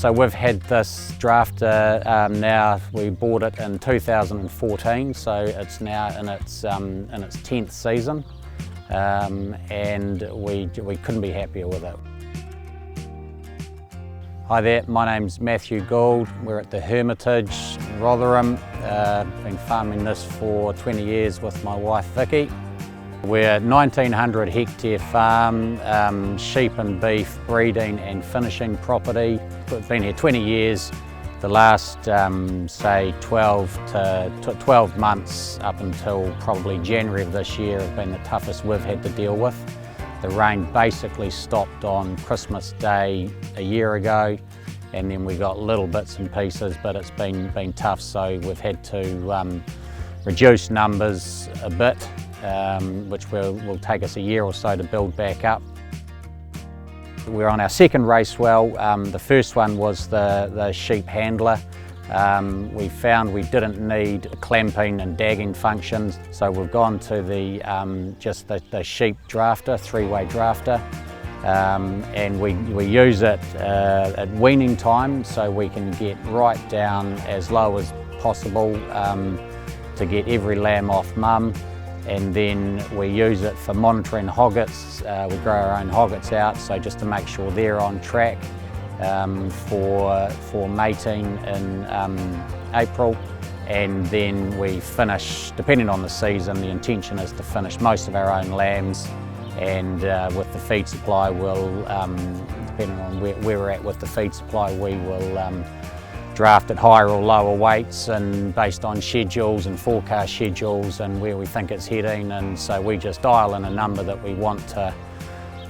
So we've had this drafter now, we bought it in 2014, so it's now in its 10th season, and we couldn't be happier with it. Hi there, my name's Matthew Gould. We're at the Hermitage in Rotherham. Been farming this for 20 years with my wife Vicky. We're a 1900 hectare farm, sheep and beef breeding and finishing property. We've been here 20 years. The last say 12 months up until probably January of this year have been the toughest we've had to deal with. The rain basically stopped on Christmas Day a year ago, and then we got little bits and pieces, but it's been tough, so we've had to reduce numbers a bit, which will take us a year or so to build back up. We're on our second Racewell. The first one was the sheep handler. We found we didn't need clamping and dagging functions, so we've gone to just the sheep drafter, three-way drafter, and we use it at weaning time, so we can get right down as low as possible to get every lamb off mum. And then we use it for monitoring hoggets. We grow our own hoggets out, so just to make sure they're on track for mating in April. And then we finish, depending on the season, the intention is to finish most of our own lambs, and with the feed supply we'll, depending on where we're at with the feed supply, we will draft at higher or lower weights, and based on schedules and forecast schedules and where we think it's heading. And so we just dial in a number that we want to,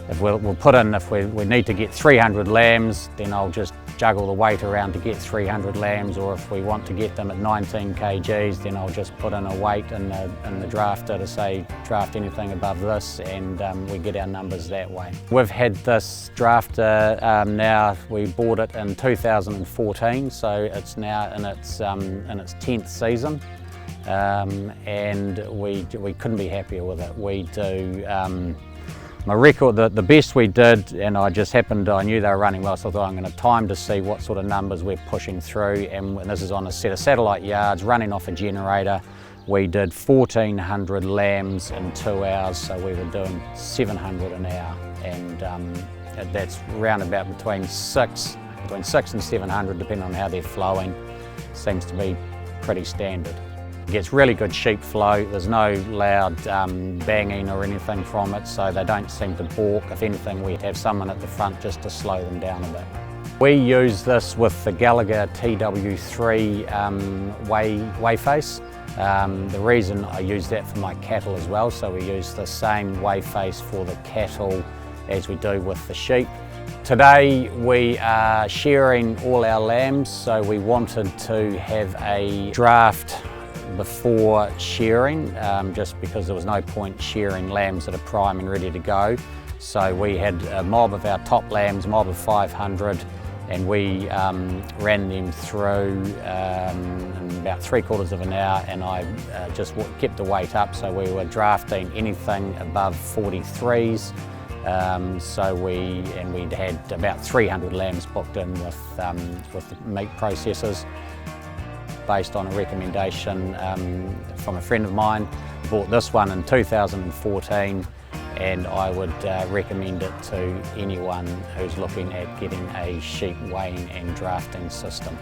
if we'll put in, if we need to get 300 lambs, then I'll just juggle the weight around to get 300 lambs, or if we want to get them at 19 kgs, then I'll just put in a weight in the drafter to say draft anything above this, and we get our numbers that way. We've had this drafter now, we bought it in 2014, so it's now in its 10th season, and we couldn't be happier with it. We do my record, the best we did, and I knew they were running well, so I thought I'm going to time to see what sort of numbers we're pushing through, and this is on a set of satellite yards running off a generator. We did 1400 lambs in 2 hours, so we were doing 700 an hour, and that's round about between 6 and 700, depending on how they're flowing. Seems to be pretty standard. It gets really good sheep flow. There's no loud banging or anything from it, so they don't seem to balk. If anything, we have someone at the front just to slow them down a bit. We use this with the Gallagher TW3 weigh face. The reason I use that for my cattle as well, so we use the same weigh face for the cattle as we do with the sheep. Today we are shearing all our lambs, so we wanted to have a draft before shearing, just because there was no point shearing lambs that are prime and ready to go. So we had a mob of our top lambs, mob of 500, and we ran them through in about 3/4 of an hour, and I just kept the weight up, so we were drafting anything above 43s. We'd had about 300 lambs booked in with the meat processors, based on a recommendation from a friend of mine. Bought this one in 2014, and I would recommend it to anyone who's looking at getting a sheep weighing and drafting system.